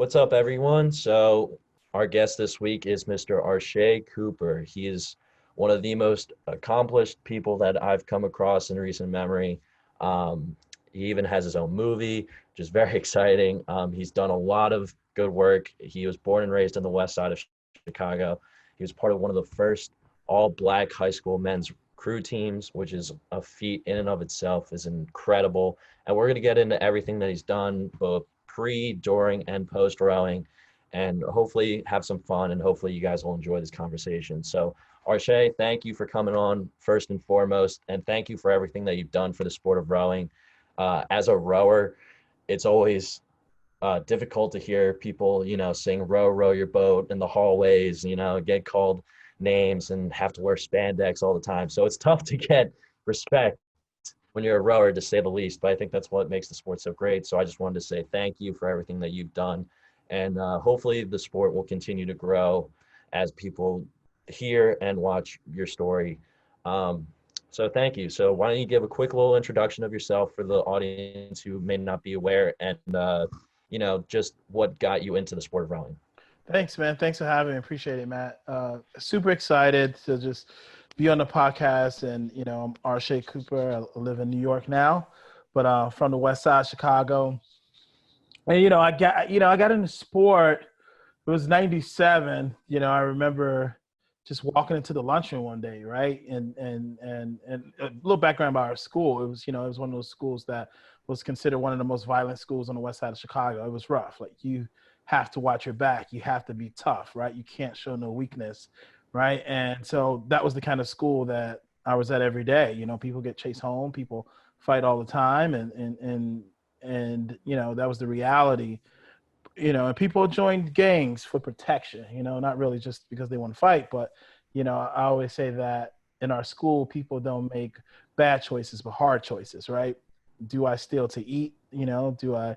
What's up, everyone? So, our guest this week is Mr. Arshay Cooper. He is one of the most accomplished people that I've come across in recent memory. Um, he even has his own movie, which is very exciting. He's done a lot of good work. He was born and raised in the west side of Chicago. He was part of one of the first all-black high school men's crew teams, which is a feat in and of itself, is incredible. And we're going to get into everything that he's done, both pre, during, and post rowing, and hopefully have some fun. And hopefully, you guys will enjoy this conversation. So, Arshay, thank you for coming on first and foremost, and thank you for everything that you've done for the sport of rowing. As a rower, it's always difficult to hear people, sing "row, row your boat" in the hallways, get called names and have to wear spandex all the time. So it's tough to get respect when you're a rower, to say the least. But I think that's what makes the sport so great. So I just wanted to say thank you for everything that you've done. And hopefully the sport will continue to grow as people hear and watch your story. Um, so thank you. So why don't you give a quick little introduction of yourself for the audience who may not be aware, and just what got you into the sport of rowing. Thanks, man. Thanks for having me. Appreciate it, Matt. Super excited to just be on the podcast. And, I'm Arshay Cooper. I live in New York now, but from the west side of Chicago. And, I got into sport. It was 97. I remember just walking into the lunchroom one day, right? And a little background about our school. It was one of those schools that was considered one of the most violent schools on the west side of Chicago. It was rough. Like, you have to watch your back. You have to be tough, right? You can't show no weakness, right? And so that was the kind of school that I was at every day. People get chased home, people fight all the time, and that was the reality. And people joined gangs for protection, not really just because they want to fight, but I always say that in our school, people don't make bad choices but hard choices, right? Do I steal to eat? Do I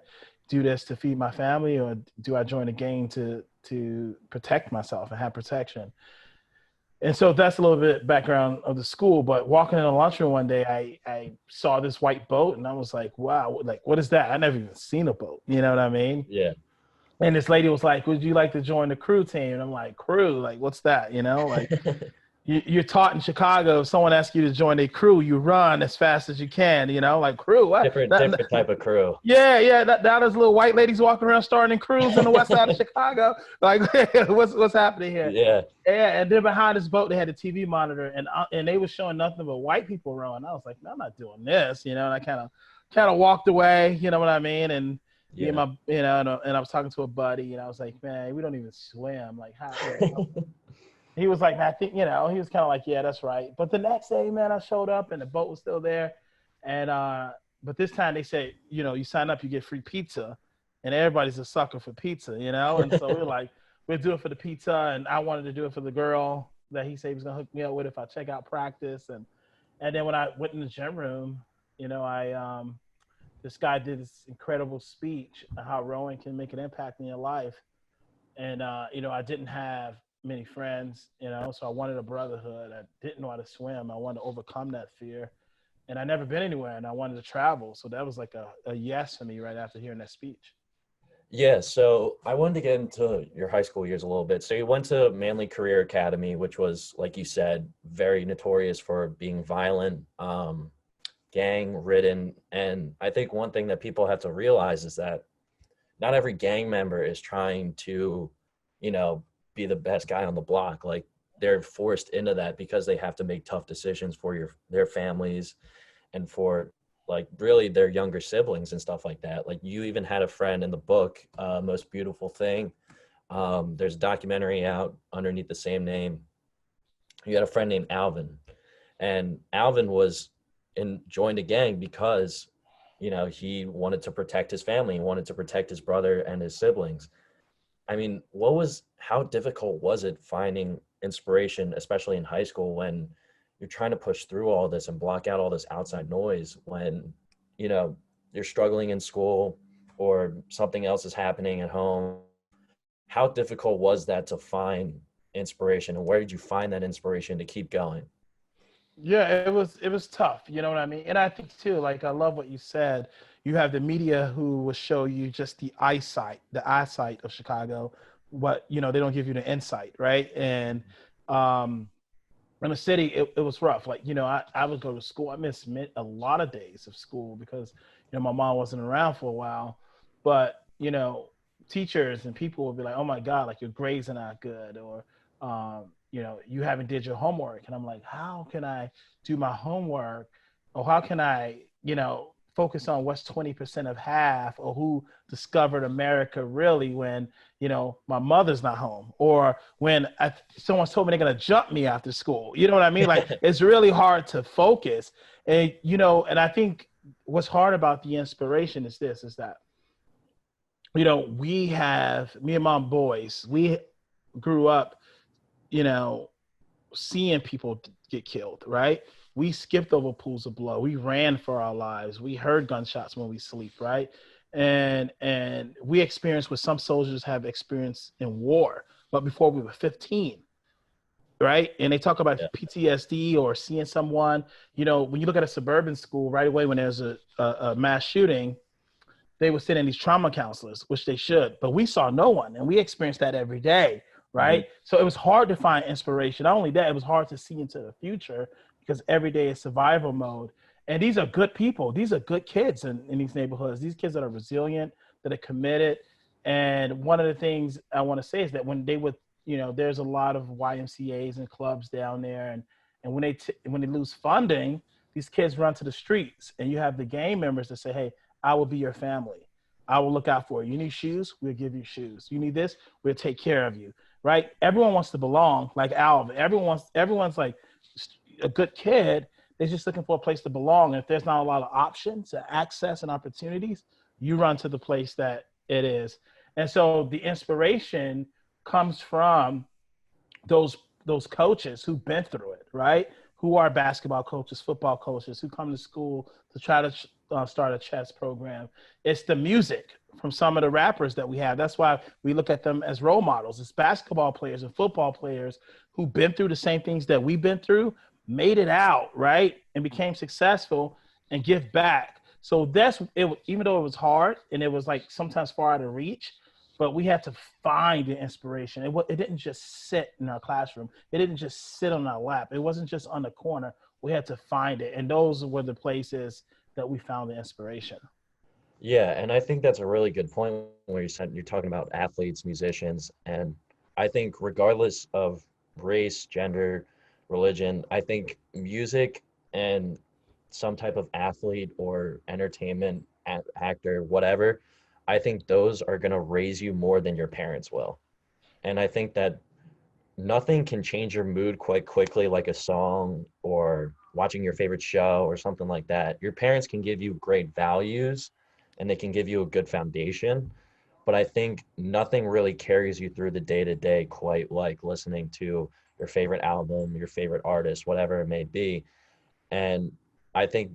do this to feed my family, or do I join a gang to protect myself and have protection? And so that's a little bit background of the school. But walking in the lunchroom one day, I saw this white boat, and I was like, wow, like, what is that? I never even seen a boat. You know what I mean? Yeah. And this lady was like, would you like to join the crew team? And I'm like, crew? Like, what's that? Like, you're taught in Chicago, if someone asks you to join a crew, you run as fast as you can, like, crew, what? Different type of crew. Yeah. That is little white ladies walking around starting in crews in the west side of Chicago. Like, what's happening here? Yeah. Yeah, and then behind this boat, they had a TV monitor, and they were showing nothing but white people rowing. I was like, no, I'm not doing this, and I kind of walked away, you know what I mean? And Yeah. and I was talking to a buddy, and I was like, man, we don't even swim. Like, how? He was like, man, I think, he was kind of like, yeah, that's right. But the next day, man, I showed up and the boat was still there. And, but this time they said, you sign up, you get free pizza, and everybody's a sucker for pizza, And so we're like, we'll do it for the pizza. And I wanted to do it for the girl that he said he was going to hook me up with if I check out practice. And then when I went in the gym room, this guy did this incredible speech on how rowing can make an impact in your life. And, I didn't have many friends, so I wanted a brotherhood. I didn't know how to swim. I wanted to overcome that fear, and I never been anywhere, and I wanted to travel. So that was like a yes for me right after hearing that speech. Yeah, so I wanted to get into your high school years a little bit. So you went to Manly Career Academy, which was, like you said, very notorious for being violent, gang-ridden. And I think one thing that people have to realize is that not every gang member is trying to, be the best guy on the block. Like, they're forced into that because they have to make tough decisions for their families and for, like, really their younger siblings and stuff like that. Like, you even had a friend in the book, Most Beautiful Thing. There's a documentary out underneath the same name. You had a friend named Alvin, and Alvin joined a gang because, he wanted to protect his family. He wanted to protect his brother and his siblings. I mean, how difficult was it finding inspiration, especially in high school, when you're trying to push through all this and block out all this outside noise, when, you're struggling in school or something else is happening at home? How difficult was that to find inspiration, and where did you find that inspiration to keep going? Yeah, it was tough. You know what I mean? And I think too, like, I love what you said. you have the media who will show you just the eyesight of Chicago. What, they don't give you the insight, right? And um, in the city, it was rough. Like, I would go to school. I missed a lot of days of school because, my mom wasn't around for a while. But, teachers and people would be like, oh my God, like your grades are not good, or, you haven't did your homework. And I'm like, how can I do my homework? Or how can I, focus on what's 20% of half, or who discovered America really, when, my mother's not home, or when someone's told me they're going to jump me after school. You know what I mean? Like, it's really hard to focus. And, and I think what's hard about the inspiration is that, we have, me and my boys, we grew up, seeing people get killed, right? We skipped over pools of blood. We ran for our lives. We heard gunshots when we sleep, right? And we experienced what some soldiers have experienced in war, but before we were 15, right? And they talk about Yeah. PTSD or seeing someone, when you look at a suburban school right away, when there's a mass shooting, they would send in these trauma counselors, which they should, but we saw no one, and we experienced that every day, Hmm. right? So it was hard to find inspiration. Not only that, it was hard to see into the future because every day is survival mode. And these are good people. These are good kids in these neighborhoods. These kids that are resilient, that are committed. And one of the things I want to say is that when they would, there's a lot of YMCA's and clubs down there, and when they lose funding, these kids run to the streets, and you have the gang members that say, "Hey, I will be your family. I will look out for you. You need shoes? We'll give you shoes. You need this? We'll take care of you." Right? Everyone wants to belong, like Alvin. Everyone's like a good kid. They're just looking for a place to belong. And if there's not a lot of options and access and opportunities, you run to the place that it is. And so the inspiration comes from those those coaches who've been through it, right? Who are basketball coaches, football coaches, who come to school to try to start a chess program. It's the music from some of the rappers that we have. That's why we look at them as role models. It's basketball players and football players who've been through the same things that we've been through, made it out, right? And became successful and give back. So that's it. Even though it was hard and it was like sometimes far out of reach, but we had to find the inspiration. It didn't just sit in our classroom. It didn't just sit on our lap. It wasn't just on the corner. We had to find it. And those were the places that we found the inspiration. Yeah, and I think that's a really good point where you're talking about athletes, musicians, and I think regardless of race, gender, religion, I think music and some type of athlete or entertainment actor, whatever, I think those are going to raise you more than your parents will. And I think that nothing can change your mood quite quickly like a song or watching your favorite show or something like that. Your parents can give you great values and they can give you a good foundation, but I think nothing really carries you through the day to day quite like listening to your favorite album, your favorite artist, whatever it may be. And I think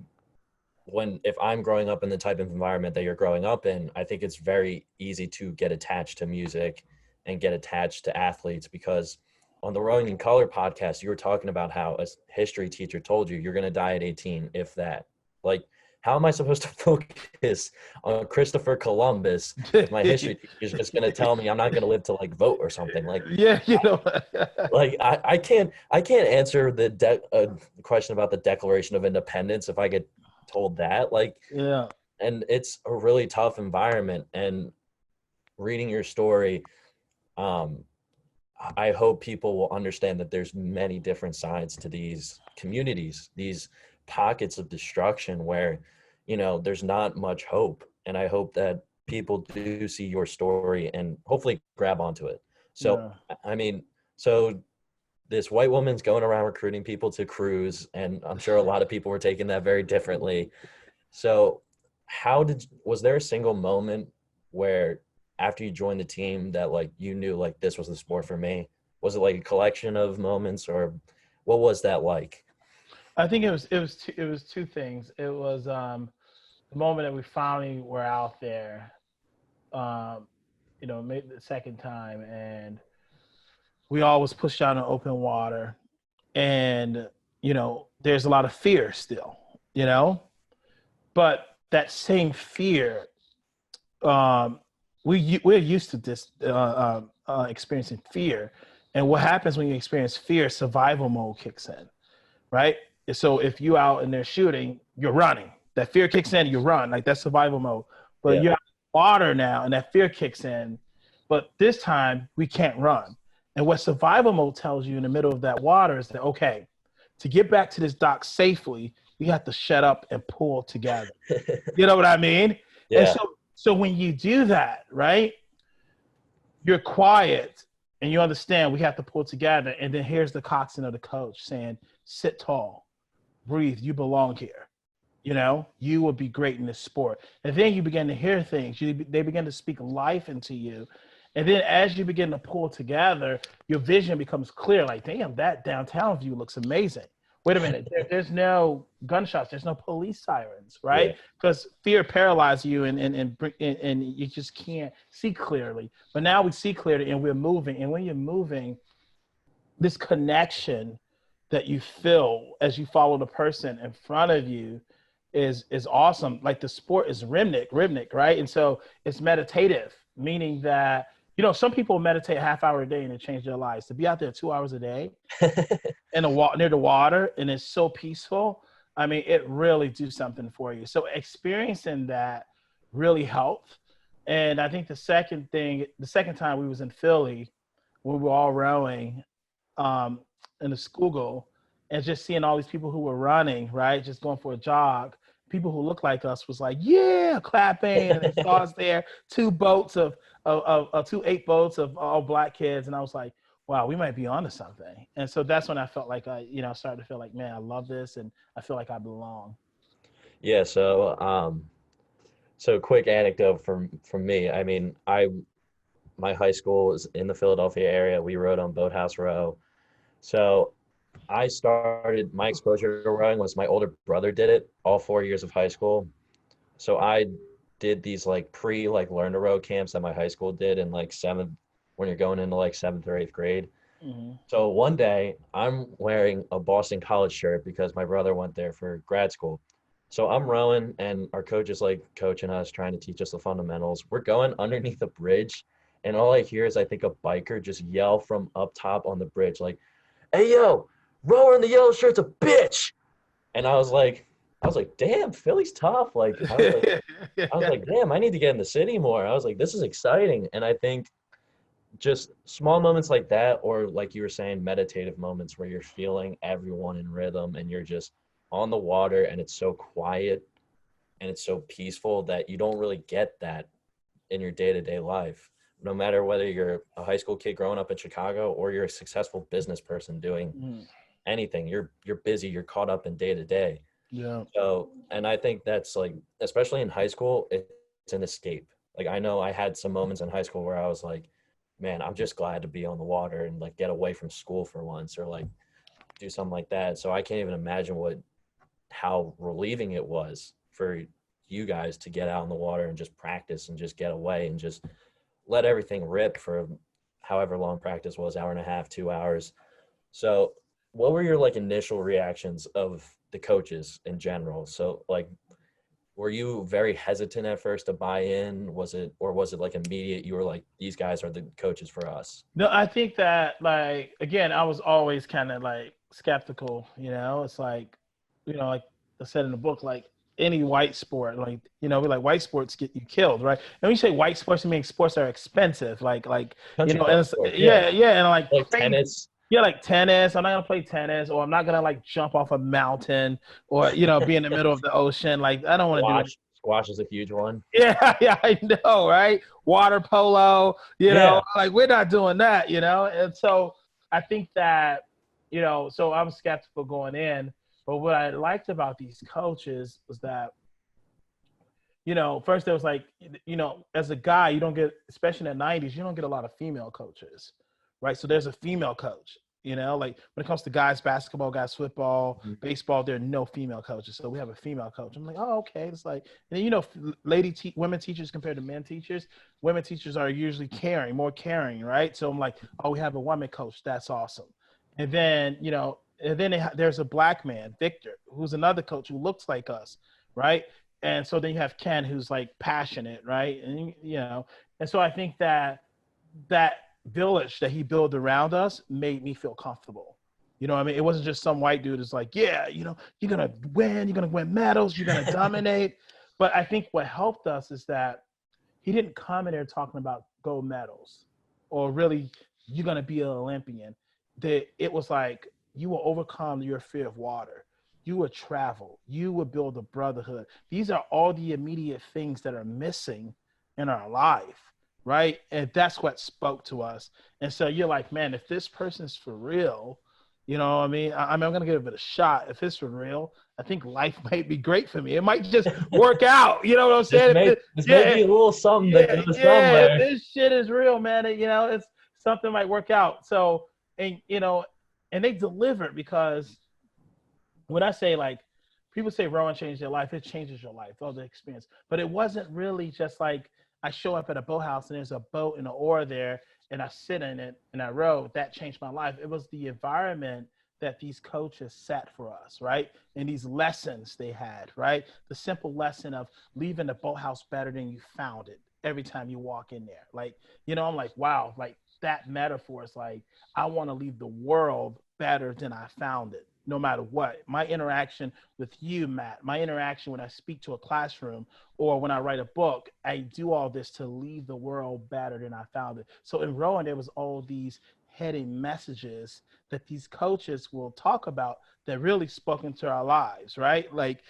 if I'm growing up in the type of environment that you're growing up in, I think it's very easy to get attached to music and get attached to athletes because on the Rolling in Color podcast, you were talking about how a history teacher told you you're going to die at 18, if that. Like, how am I supposed to focus on Christopher Columbus if my history teacher is just going to tell me I'm not going to live to like vote or something? Like, Yeah, I can't answer the question about the Declaration of Independence if I get told that. Like, yeah. and it's a really tough environment. And reading your story, um, I hope people will understand that there's many different sides to these communities, these pockets of destruction where, there's not much hope. And I hope that people do see your story and hopefully grab onto it. So, Yeah. I mean, so this white woman's going around recruiting people to cruise, and I'm sure a lot of people were taking that very differently. So, was there a single moment where after you joined the team that like you knew like this was the sport for me? Was it like a collection of moments or what was that like? I think it was two things. It was the moment that we finally were out there, um, maybe the second time, and we all was pushed out in open water, and there's a lot of fear still, but that same fear, um, we're used to this experiencing fear. And what happens when you experience fear? Survival mode kicks in, right? So if you out and they're shooting, you're running. That fear kicks in, you run. Like that's survival mode. But Yeah. you're out in water now, and that fear kicks in. But this time we can't run. And what survival mode tells you in the middle of that water is that okay, to get back to this dock safely, we have to shut up and pull together. You know what I mean? And Yeah. so when you do that, right, you're quiet and you understand we have to pull together. And then here's the coxswain of the coach saying, sit tall, breathe, you belong here. You know, you will be great in this sport. And then you begin to hear things. They begin to speak life into you. And then as you begin to pull together, your vision becomes clear. Like, damn, that downtown view looks amazing. Wait a minute, there's no gunshots, there's no police sirens, Yeah. right? Because fear paralyzes you and you just can't see clearly. But now we see clearly and we're moving. And when you're moving, this connection that you feel as you follow the person in front of you is awesome. Like the sport is rhythmic, right? And so it's meditative, meaning that some people meditate half hour a day and it changed their lives. To be out there 2 hours a day in near the water and it's so peaceful. I mean, it really do something for you. So experiencing that really helped. And I think the second time we was in Philly, we were all rowing in the Schuylkill and just seeing all these people who were running, right? Just going for a jog. People who looked like us was like, yeah, clapping. And they saw us there, two 8 boats of all Black kids. And I was like, wow, we might be onto something. And so that's when I felt like I started to feel like, man, I love this. And I feel like I belong. Yeah. So quick anecdote from me. I mean, my high school is in the Philadelphia area. We rode on Boathouse Row. So I started my exposure to rowing was my older brother did it all 4 years of high school. So I did these like learn to row camps that my high school did in like seventh when you're going into like seventh or eighth grade. Mm-hmm. So one day I'm wearing a Boston College shirt because my brother went there for grad school. So I'm rowing and our coach is like coaching us, trying to teach us the fundamentals. We're going underneath a bridge and all I hear is I think a biker just yell from up top on the bridge like, "Hey yo, rower in the yellow shirt's a bitch." And I was like, damn, Philly's tough. I was like, damn, I need to get in the city more. I was like, this is exciting. And I think just small moments like that, or like you were saying, meditative moments where you're feeling everyone in rhythm and you're just on the water and it's so quiet and it's so peaceful that you don't really get that in your day-to-day life. No matter whether you're a high school kid growing up in Chicago or you're a successful business person doing anything, you're busy, you're caught up in day to day. Yeah. So, and I think that's like, especially in high school, it's an escape. Like I know I had some moments in high school where I was like, man, I'm just glad to be on the water and like get away from school for once or like do something like that. So I can't even imagine how relieving it was for you guys to get out in the water and just practice and just get away and just let everything rip for however long practice was, hour and a half, 2 hours. So what were your like initial reactions of the coaches in general? So like, were you very hesitant at first to buy in? Was it like immediate? You were like, these guys are the coaches for us. No, I think that like again, I was always kind of like skeptical. It's like, like I said in the book, like any white sport, like we like white sports get you killed, right? And when you say white sports, you mean sports that are expensive, Country and club it's, sports, yeah. yeah, and like Like crazy. tennis. Yeah, like tennis. I'm not gonna play tennis, or I'm not gonna like jump off a mountain, or be in the middle of the ocean. Like I don't want to do it. Squash is a huge one. Yeah, yeah, I know, right? Water polo, Yeah. like we're not doing that, And so I think that, so I'm skeptical going in, but what I liked about these coaches was that, first there was like, as a guy, you don't get, especially in the 90s, you don't get a lot of female coaches, right? So there's a female coach. Like when it comes to guys basketball, guys football, baseball, there are no female coaches. So we have a female coach. I'm like, oh, okay. It's like, and then, women teachers compared to men teachers, women teachers are usually more caring, right? So I'm like, oh, we have a woman coach. That's awesome. And then, there's a Black man, Victor, who's another coach who looks like us, right? And so then you have Ken, who's like passionate, right? And and so I think that village that he built around us made me feel comfortable. You know what I mean? It wasn't just some white dude who's like, yeah, you're going to win, you're going to win medals, you're going to dominate. But I think what helped us is that he didn't come in there talking about gold medals or really you're going to be an Olympian. It was like you will overcome your fear of water. You will travel. You will build a brotherhood. These are all the immediate things that are missing in our life, right? And that's what spoke to us. And so you're like, man, if this person's for real, you know what I mean? I'm going to give it a shot. If it's for real, I think life might be great for me. It might just work out. You know what I'm saying? This may be a little something that goes If somewhere. this shit is real, man, it's something might work out. So, and and they delivered because when I say like people say rowing changed their life, it changes your life, all the experience. But it wasn't really just like I show up at a boathouse and there's a boat and an oar there and I sit in it and I row. That changed my life. It was the environment that these coaches set for us, right? And these lessons they had, right? The simple lesson of leaving the boathouse better than you found it every time you walk in there. Like, I'm like, wow, like that metaphor is like, I want to leave the world better than I found it, no matter what. My interaction with you, Matt, my interaction when I speak to a classroom or when I write a book, I do all this to leave the world better than I found it. So in rowing, there was all these heading messages that these coaches will talk about that really spoke into our lives, right? Like,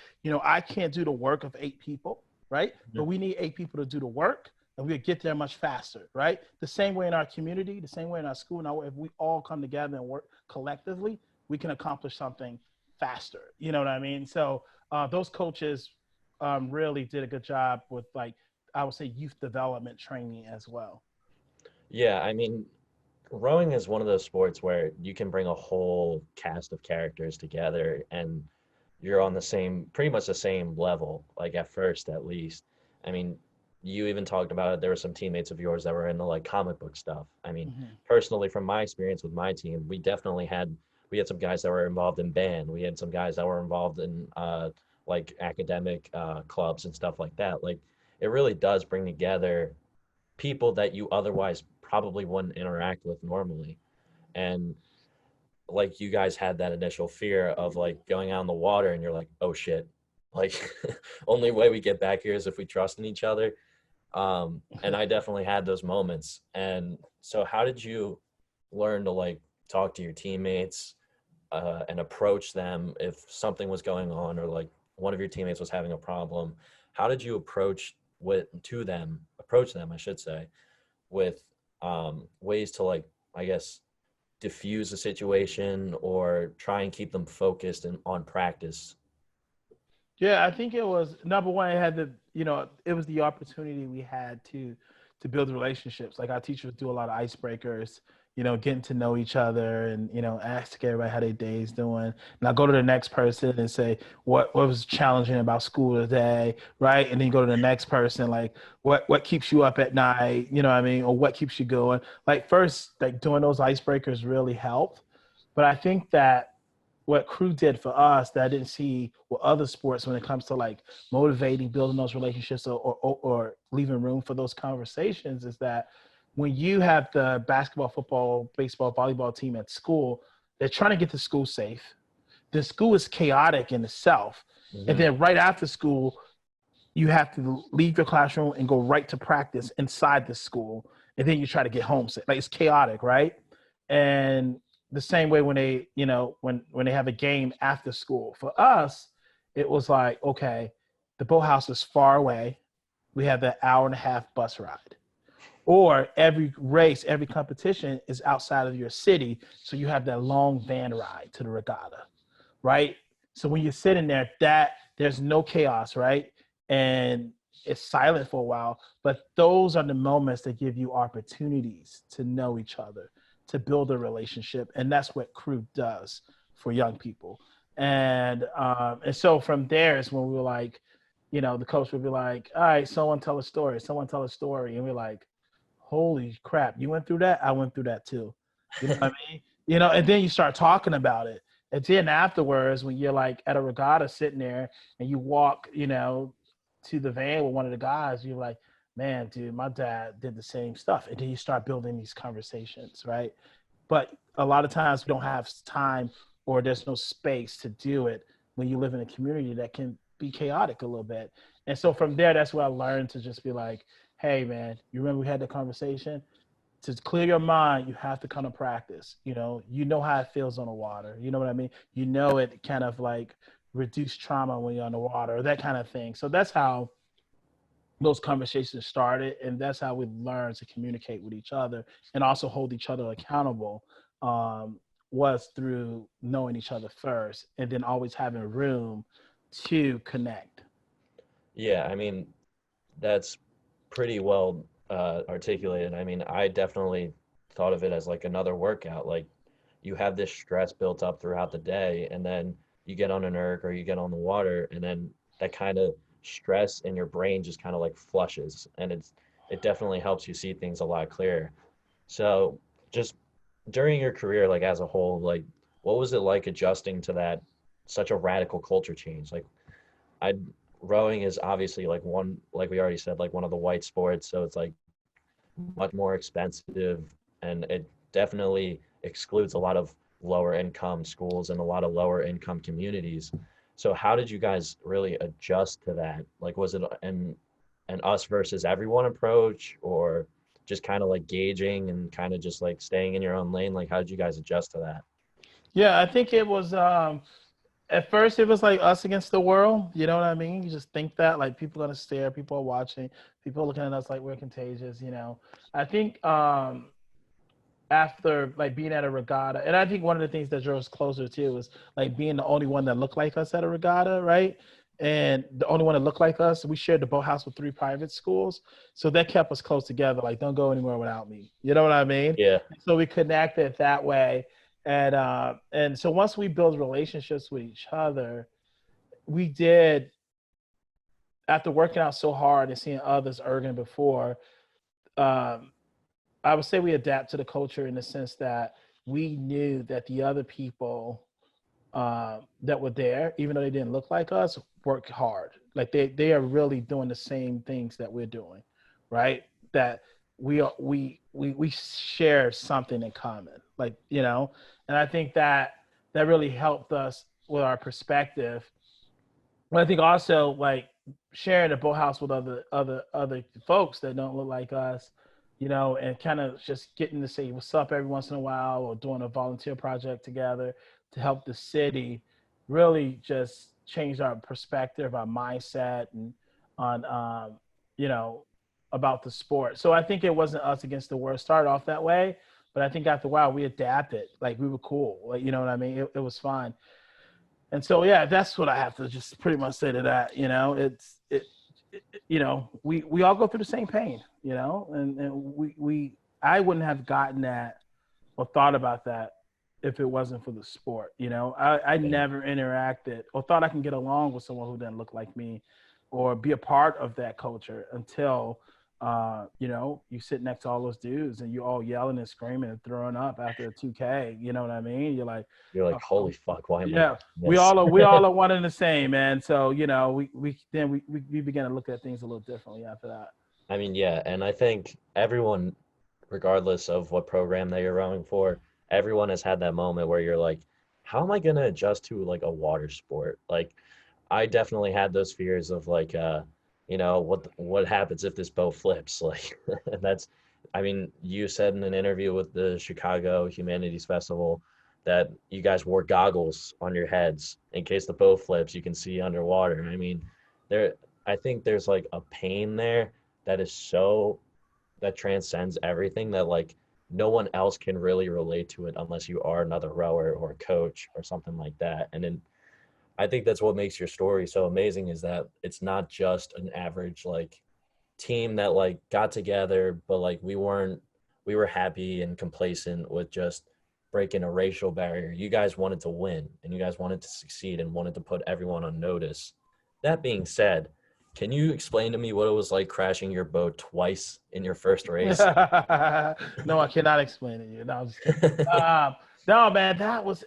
I can't do the work of 8 people, right? But we need 8 people to do the work and we'll get there much faster, right? The same way in our community, the same way in our school. Now, if we all come together and work collectively, we can accomplish something faster. You know what I mean? So those coaches really did a good job with, like, I would say youth development training as well. Yeah, I mean, rowing is one of those sports where you can bring a whole cast of characters together and you're on the same, pretty much the same level, like at first at least. I mean, you even talked about it. There were some teammates of yours that were into like comic book stuff. I mean, Mm-hmm. personally, from my experience with my team, we had some guys that were involved in band. We had some guys that were involved in like academic clubs and stuff like that. Like it really does bring together people that you otherwise probably wouldn't interact with normally. And like you guys had that initial fear of like going out in the water and you're like, oh shit, like only way we get back here is if we trust in each other. And I definitely had those moments. And so how did you learn to like talk to your teammates and approach them if something was going on or like one of your teammates was having a problem? How did you approach them, I should say, with ways to like, I guess, diffuse the situation or try and keep them focused and on practice? Yeah, I think it was number one. It had it was the opportunity we had to build relationships. Like our teachers do a lot of icebreakers, getting to know each other and ask everybody how their day's doing. And I go to the next person and say what was challenging about school today, right? And then you go to the next person like what keeps you up at night, you know what I mean, or what keeps you going. Like first, like doing those icebreakers really helped, but I think that what crew did for us that I didn't see with other sports when it comes to like motivating, building those relationships or leaving room for those conversations is that when you have the basketball, football, baseball, volleyball team at school, they're trying to get to school safe. The school is chaotic in itself. And Hmm. then right after school, you have to leave your classroom and go right to practice inside the school. And then you try to get home safe. Like it's chaotic, right? And the same way when they, when they have a game after school. For us, it was like, okay, the boathouse is far away. We have that hour and a half bus ride. Or every race, every competition is outside of your city. So you have that long van ride to the regatta, right? So when you're sitting there, there's no chaos, right? And it's silent for a while, but those are the moments that give you opportunities to know each other, to build a relationship, and that's what crew does for young people. And so from there is when we were like, the coach would be like, "All right, someone tell a story. Someone tell a story," and we're like, "Holy crap, you went through that? I went through that too." You know what I mean? And then you start talking about it. And then afterwards, when you're like at a regatta sitting there and you walk, to the van with one of the guys, you're like, man, dude, my dad did the same stuff. And then you start building these conversations, right? But a lot of times we don't have time or there's no space to do it when you live in a community that can be chaotic a little bit. And so from there, that's where I learned to just be like, hey, man, you remember we had the conversation? To clear your mind, you have to kind of practice. You know how it feels on the water. You know what I mean? You know it kind of like reduce trauma when you're on the water, or that kind of thing. So that's how those conversations started, and that's how we learn to communicate with each other and also hold each other accountable. Was through knowing each other first, and then always having room to connect. Yeah, I mean, that's pretty well articulated. I mean, I definitely thought of it as like another workout. Like you have this stress built up throughout the day, and then you get on an erg or you get on the water, and then that kind of stress in your brain just kind of like flushes, and it definitely helps you see things a lot clearer. So just during your career, like as a whole, like what was it like adjusting to that such a radical culture change? Like I rowing is obviously like one, like we already said, like one of the white sports, so it's like much more expensive, and it definitely excludes a lot of lower income schools and a lot of lower income communities. So how did you guys really adjust to that? Like was it an us versus everyone approach, or just kind of like gauging and kind of just like staying in your own lane? Like how did you guys adjust to that? Yeah, I think it was at first it was like us against the world. You know what I mean? You just think that like people are gonna stare, people are watching, people are looking at us like we're contagious. I think after like being at a regatta, and I think one of the things that drew us closer too was like being the only one that looked like us at a regatta, right? And the only one that looked like us, we shared the boathouse with three private schools. So that kept us close together. Like, don't go anywhere without me. You know what I mean? Yeah. So we connected that way. And so once we build relationships with each other, we did, after working out so hard and seeing others erging before, um, I would say we adapt to the culture in the sense that we knew that the other people that were there, even though they didn't look like us, worked hard. Like they are really doing the same things that we're doing, right? That we share something in common, and I think that really helped us with our perspective. But I think also like sharing a boathouse with other folks that don't look like us, and kind of just getting to say what's up every once in a while, or doing a volunteer project together to help the city really just changed our perspective, our mindset, and on you know about the sport. So I think it wasn't us against the world. It started off that way, but I think after a while we adapted. Like we were cool. Like you know what I mean? It was fun. And so yeah, that's what I have to just pretty much say to that. We all go through the same pain. And we I wouldn't have gotten that or thought about that if it wasn't for the sport. I Yeah. never interacted or thought I can get along with someone who didn't look like me or be a part of that culture until you sit next to all those dudes and you all yelling and screaming and throwing up after a 2K. You know what I mean? You're like, You're like, oh, holy fuck, why am I yeah, doing we this? all are we all are one and the same, man. So we began to look at things a little differently after that. I mean, yeah, and I think everyone, regardless of what program that you're rowing for, everyone has had that moment where you're like, how am I gonna adjust to like a water sport? Like, I definitely had those fears of like, what happens if this boat flips? Like, that's, I mean, you said in an interview with the Chicago Humanities Festival that you guys wore goggles on your heads in case the boat flips, you can see underwater. I mean, there, I think there's like a pain there that is so that transcends everything that like no one else can really relate to it unless you are another rower or a coach or something like that. And then I think that's what makes your story so amazing is that it's not just an average like team that like got together, but like we were happy and complacent with just breaking a racial barrier. You guys wanted to win and you guys wanted to succeed and wanted to put everyone on notice. That being said, can you explain to me what it was like crashing your boat twice in your first race? No, I cannot explain it to you. No, I'm just kidding. Um, no, man, that was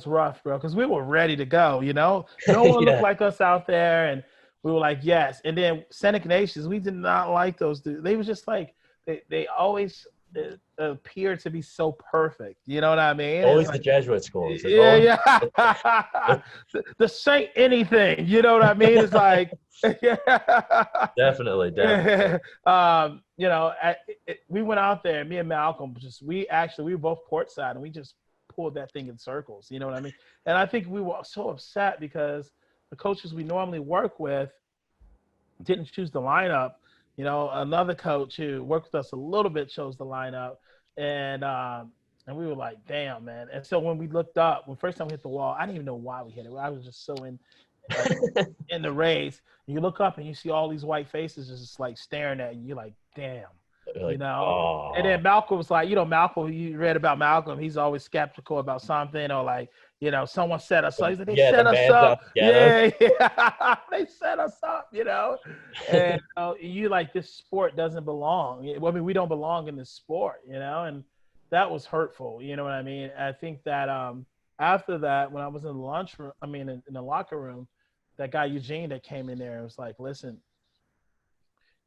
rough, bro. Because we were ready to go. No one looked Yeah. like us out there, and we were like, yes. And then Seneca Nations, we did not like those dudes. They was just like, they always appear to be so perfect. You know what I mean? It's Always the like, Jesuit schools. It's yeah, always yeah. the Saint anything. You know what I mean? It's like, yeah. definitely, definitely. You know, we went out there, me and Malcolm, we were both courtside and we just pulled that thing in circles. You know what I mean? And I think we were so upset because the coaches we normally work with didn't choose the lineup. You know, another coach who worked with us a little bit chose the lineup, and we were like, "Damn, man!" And so when we looked up, when first time we hit the wall, I didn't even know why we hit it. I was just so like in the race. And you look up and you see all these white faces just like staring at you. You're like, "Damn," you Like, know. And oh, then Malcolm was like, you know, Malcolm. You read about Malcolm. He's always skeptical about something or like, you know, someone set us up. He's like, they yeah, the set us man's up. out to get us. Yeah, yeah. They set us up, you know. And you like, this sport doesn't belong. I mean, we don't belong in this sport, you know. And that was hurtful. You know what I mean? I think that after that, when I was in the lunchroom, I mean, in the locker room, that guy Eugene that came in there was like, listen,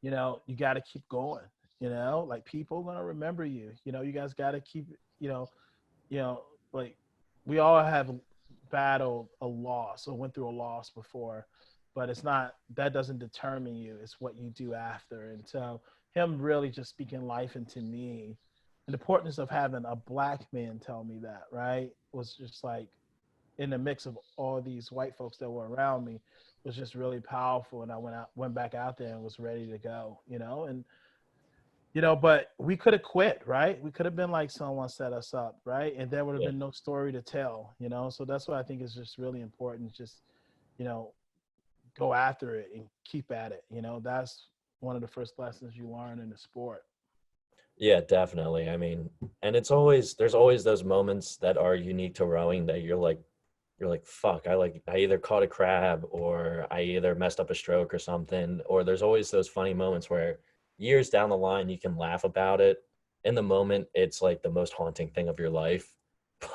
you know, you got to keep going. You know, like people gonna remember you. You know, you guys got to keep. You know, like we all have battled a loss or went through a loss before, but it's not, that doesn't determine you. It's what you do after. And so him really just speaking life into me, and the importance of having a black man tell me that, right, was just like, in the mix of all these white folks that were around me, was just really powerful. And I went back out there and was ready to go, you know. And you know, but we could have quit, right? We could have been like, someone set us up, right? And there would have Yeah, been no story to tell, you know? So that's why I think is just really important. Just, you know, go after it and keep at it. You know, that's one of the first lessons you learn in the sport. yeah, definitely. I mean, and there's always those moments that are unique to rowing that you're like, fuck, I either caught a crab or I either messed up a stroke or something. Or there's always those funny moments where years down the line you can laugh about it. In the moment, it's like the most haunting thing of your life.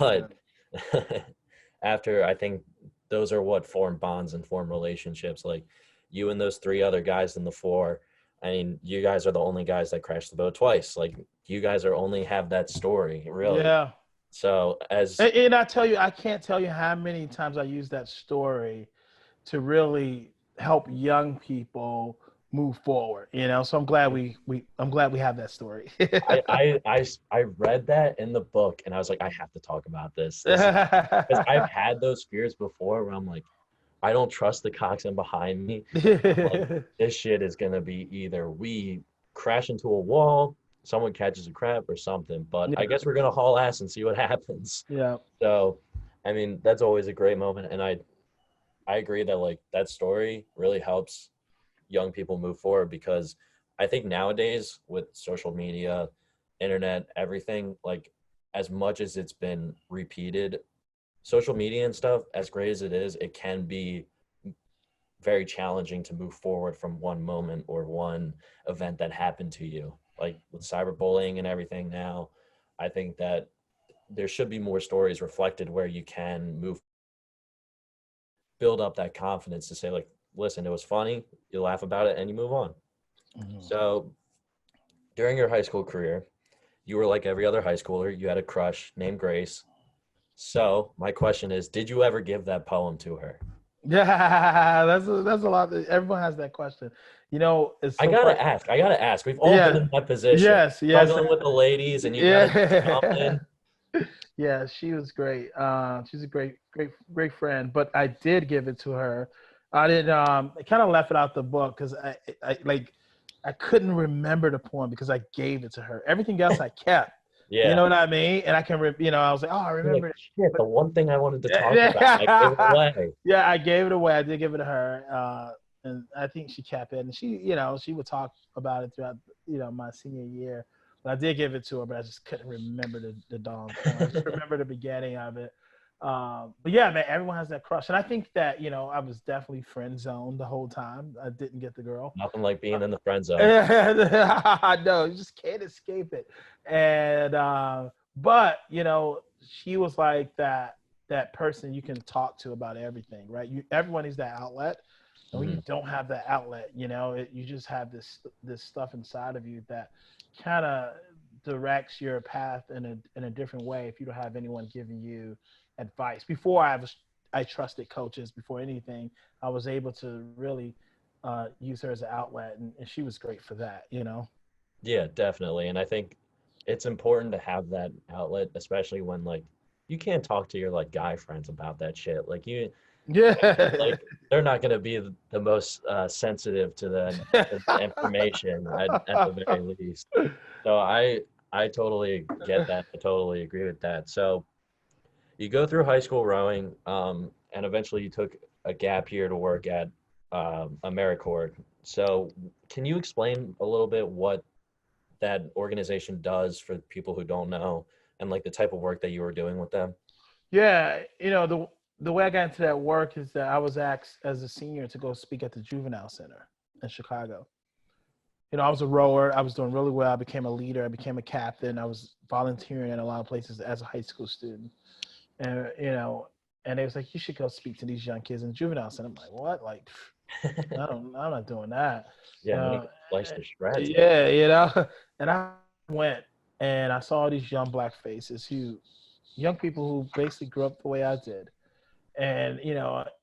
Yeah. But after, I think those are what form bonds and form relationships. Like you and those three other guys in the four. I mean, you guys are the only guys that crashed the boat twice. Like you guys are only have that story, really. Yeah. So as And I tell you, I can't tell you how many times I use that story to really help young people move forward, you know? So I'm glad we have that story. I read that in the book and I was like, I have to talk about this. This is because I've had those fears before where I'm like, I don't trust the coxswain behind me. I'm like, this shit is gonna be either we crash into a wall, someone catches a crab or something. But I Yeah. guess we're gonna haul ass and see what happens. Yeah. So, I mean, that's always a great moment. And I agree that like that story really helps young people move forward because I think nowadays with social media, internet, everything, like as much as it's been repeated, social media and stuff, as great as it is, it can be very challenging to move forward from one moment or one event that happened to you. Like with cyberbullying and everything now, I think that there should be more stories reflected where you can build up that confidence to say like, listen, it was funny, you laugh about it and you move on. Mhm. So during your high school career, you were like every other high schooler. You had a crush named Grace. So my question is, did you ever give that poem to her? Yeah, that's a lot. Everyone has that question. You know, it's I so gotta funny. ask. I gotta ask. We've all been Yeah. in that position, Yes. Yes. struggling with the ladies, and you gotta do Yeah. something. Yeah. She was great. She's a great friend. But I did give it to her. I did. I kind of left it out the book because I couldn't remember the poem because I gave it to her. Everything else I kept. You Yeah. know what I mean? And I can, you know, I was like, oh, I You're like, remember it. shit, But the one thing I wanted to talk about, and I gave it yeah, away. yeah, I gave it away. I did give it to her, and I think she kept it. And she, you know, she would talk about it throughout, you know, my senior year. But I did give it to her, but I just couldn't remember the darn point. I just remember the beginning of it. But yeah, man, everyone has that crush, and I think that, you know, I was definitely friend zoned the whole time. I didn't get the girl. Nothing like being in the friend zone. I know, you just can't escape it. And but you know, she was like that person you can talk to about everything, right? Everyone needs that outlet. And when you Mhm. don't have that outlet, you just have this stuff inside of you that kind of directs your path in a different way if you don't have anyone giving you advice. Before I trusted coaches before anything. I was able to really use her as an outlet, and she was great for that. Yeah, definitely. And I think it's important to have that outlet, especially when like you can't talk to your like guy friends about that shit. Like Yeah. like they're not going to be the most sensitive to the information at the very least. So I totally get that. I totally agree with that. So you go through high school rowing, and eventually you took a gap year to work at AmeriCorps. So can you explain a little bit what that organization does for people who don't know, and like the type of work that you were doing with them? Yeah, the way I got into that work is that I was asked as a senior to go speak at the juvenile center in Chicago. I was a rower. I was doing really well. I became a leader. I became a captain. I was volunteering in a lot of places as a high school student. And it was like, you should go speak to these young kids in the juvenile center. I'm like, what? Like, I'm not doing that. Yeah, I'm gonna Uh, get sliced to shreds. yeah, And I went and I saw these young black faces young people who basically grew up the way I did. And,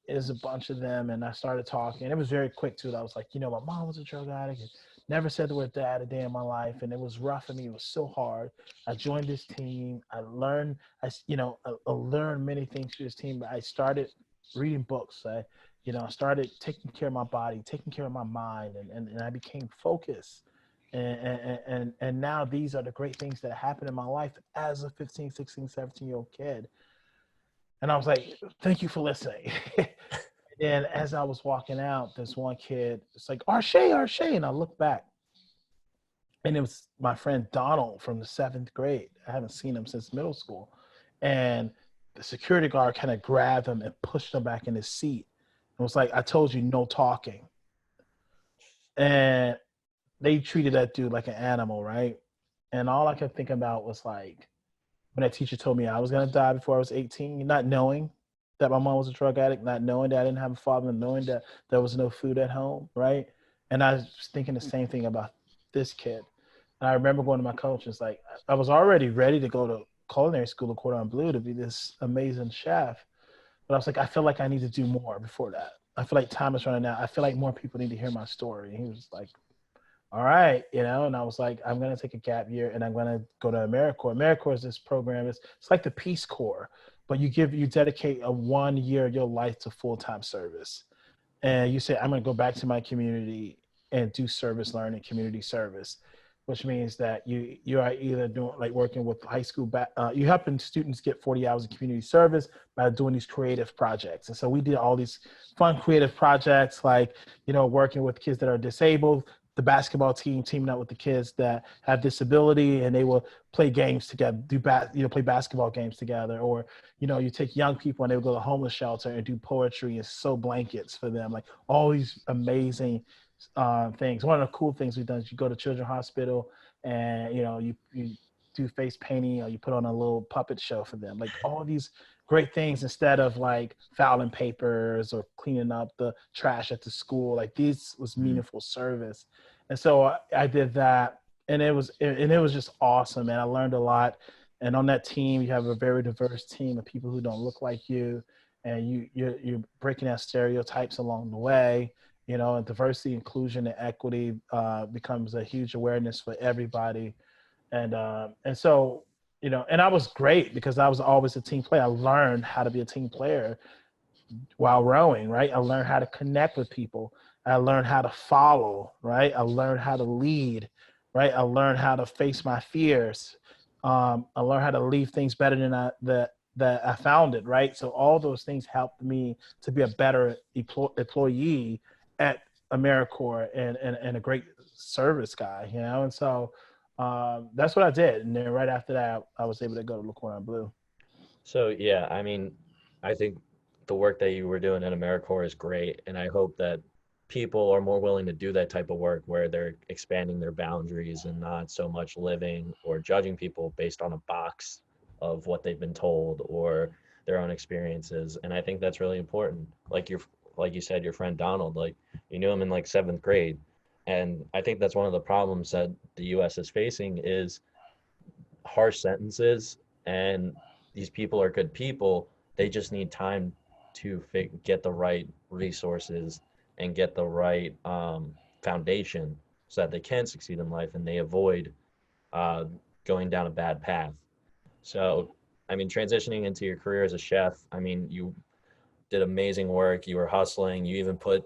there's a bunch of them. And I started talking. And it was very quick, too. I was like, my mom was a drug addict. And never said the word dad a day in my life. And it was rough for me. It was so hard. I joined this team. I learned, I learned many things through this team. But I started reading books. I started taking care of my body, taking care of my mind. And I became focused. And now these are the great things that happened in my life as a 15, 16, 17-year-old kid. And I was like, thank you for listening. And as I was walking out, this one kid, it's like, Arshay. And I look back, and it was my friend Donald from the 7th grade. I haven't seen him since middle school. And the security guard kind of grabbed him and pushed him back in his seat. It was like, I told you, no talking. And they treated that dude like an animal, right? And all I could think about was like, when that teacher told me I was gonna die before I was 18, not knowing that my mom was a drug addict, not knowing that I didn't have a father, knowing that there was no food at home, right? And I was thinking the same thing about this kid. And I remember going to my coach, and it's like I was already ready to go to culinary school at Cordon Bleu to be this amazing chef. But I was like, I feel like I need to do more before that. I feel like time is running out. I feel like more people need to hear my story. And he was like, all right, and I was like, I'm gonna take a gap year and I'm gonna go to AmeriCorps. AmeriCorps is this program. It's like the Peace Corps, but you dedicate a 1 year of your life to full-time service, and you say, I'm gonna go back to my community and do service learning, community service, which means that you are either doing like working with high school you helping students get 40 hours of community service by doing these creative projects. And so we did all these fun creative projects, like working with kids that are disabled, the basketball team teaming up with the kids that have disability, and they will play games together, play basketball games together. Or you take young people and they will go to the homeless shelter and do poetry and sew blankets for them, like all these amazing things. One of the cool things we've done is you go to Children's Hospital and you do face painting, or you put on a little puppet show for them, like all these great things, instead of like filing papers or cleaning up the trash at the school. Like, this was Mhm. meaningful service. And so I did that, and it was just awesome, and I learned a lot. And on that team, you have a very diverse team of people who don't look like you, and you're breaking down stereotypes along the way. And diversity, inclusion, and equity becomes a huge awareness for everybody. And so, and I was great because I was always a team player. I learned how to be a team player while rowing, right? I learned how to connect with people. I learned how to follow, right? I learned how to lead, right? I learned how to face my fears. I learned how to leave things better than that I found it, right? So all those things helped me to be a better employee at AmeriCorps, and a great service guy, And so that's what I did. And then right after that, I was able to go to Le Cordon Bleu. So yeah, I mean, I think the work that you were doing at AmeriCorps is great, and I hope that people are more willing to do that type of work where they're expanding their boundaries and not so much living or judging people based on a box of what they've been told or their own experiences. And I think that's really important. Like like you said, your friend Donald, like you knew him in like seventh grade. And I think that's one of the problems that the US is facing is harsh sentences, and these people are good people. They just need time to get the right resources and get the right foundation so that they can succeed in life and they avoid uh, going down a bad path. So, I mean, transitioning into your career as a chef, I mean, you did amazing work. You were hustling. You even put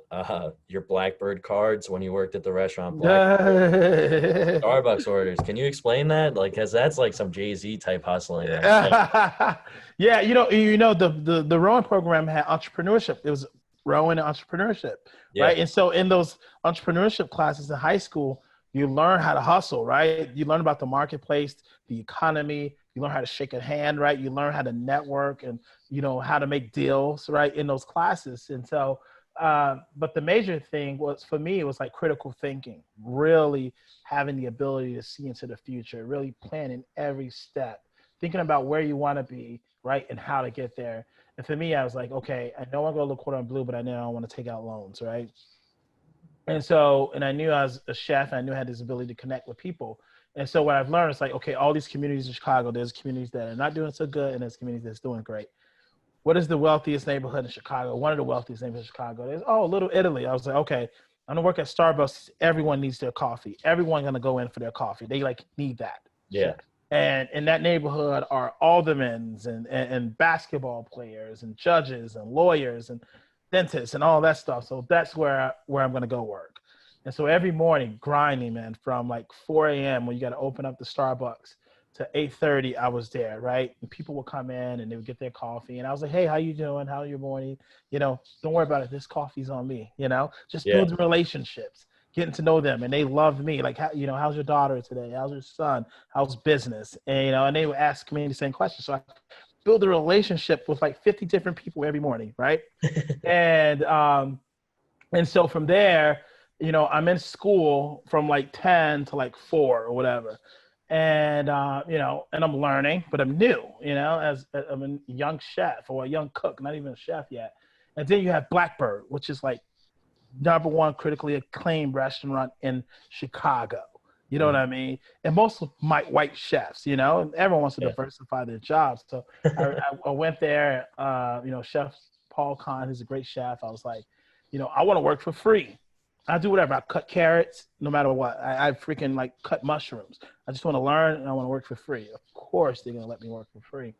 your Blackbird cards when you worked at the restaurant Blackbird Starbucks orders. Can you explain that? Like, cause that's like some Jay-Z type hustling right there. Yeah, the rowing program had entrepreneurship. It was rowing and entrepreneurship, Yeah, right? And so in those entrepreneurship classes in high school, you learn how to hustle, right? You learn about the marketplace, the economy. You learn how to shake a hand, right? You learn how to network and how to make deals, right? In those classes, and so. But the major thing was for me, it was like critical thinking, really having the ability to see into the future, really planning every step, thinking about where you want to be, right, and how to get there. And for me, I was like, okay, I know I'm going to look quarter on blue, but I know I want to take out loans, right? And so, and I knew I was a chef, and I knew I had this ability to connect with people. And so what I've learned is like, okay, all these communities in Chicago, there's communities that are not doing so good, and there's communities that's doing great. What is the wealthiest neighborhood in Chicago? One of the wealthiest neighborhoods in Chicago. There's, Little Italy. I was like, okay, I'm gonna work at Starbucks. Everyone needs their coffee. Everyone's gonna go in for their coffee. They like need that. yeah, And in that neighborhood are aldermen and basketball players and judges and lawyers and dentists and all that stuff. So that's where I'm gonna go work. And so every morning, grinding, man, from like 4 a.m. when you got to open up the Starbucks to 8:30, I was there, right? And people would come in and they would get their coffee, and I was like, "Hey, how you doing? How's your morning? Don't worry about it. This coffee's on me. Just yeah. building relationships, getting to know them, and they loved me. Like, how's your daughter today? How's your son? How's business? And they would ask me the same questions. So I build a relationship with like 50 different people every morning, right? And so from there, I'm in school from like 10 to like 4 or whatever. And, and I'm learning, but I'm new, as I'm a young chef or a young cook, not even a chef yet. And then you have Blackbird, which is like #1 critically acclaimed restaurant in Chicago. You know what Mhm. I mean? And most of my white chefs, and everyone wants to Yeah. diversify their jobs. So I went there, Chef Paul Kahn, who's a great chef. I was like, I want to work for free. I do whatever. I cut carrots, no matter what. I freaking like cut mushrooms. I just want to learn and I want to work for free. Of course, they're gonna let me work for free.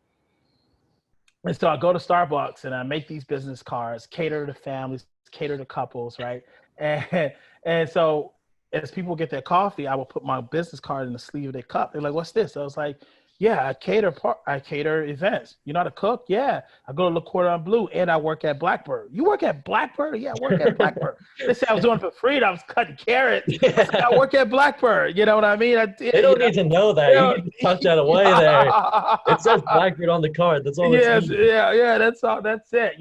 And so I go to Starbucks and I make these business cards, cater to families, cater to couples, right? And so as people get their coffee, I will put my business card in the sleeve of their cup. They're like, "What's this?" So I was like, "Yeah, I cater events. You're not a cook? Yeah, I go to Le Cordon Bleu and I work at Blackbird. You work at Blackbird? Yeah, I work at Blackbird." They said I was doing it for free. And I was cutting carrots. I said, "I work at Blackbird." You know what I mean? I They did. don't need to know You that. You know, can just tuck that away there. It says Blackbeard on the card. That's all that's yes, needed. yeah. That's all. That's it.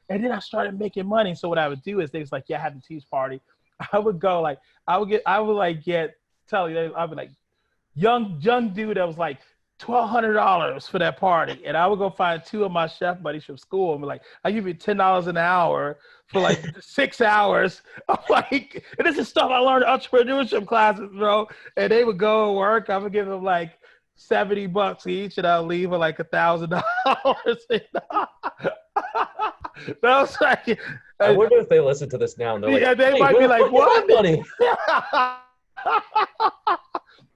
And then I started making money. So what I would do is they was like, "Yeah, have the teas party." I would go like, I would like get tell you, I would like young dude that was like $1,200 for that party, and I would go find two of my chef buddies from school and be like, "I give you $10 an hour for like 6 hours." I'm like, and this is stuff I learned in entrepreneurship classes, bro. And they would go and work. I would give them like $70 each, and I'll leave with like $1,000. That was like, I wonder if they listen to this now and they're like, yeah, they "Hey, might where be the like, fuck is that "What?" money?"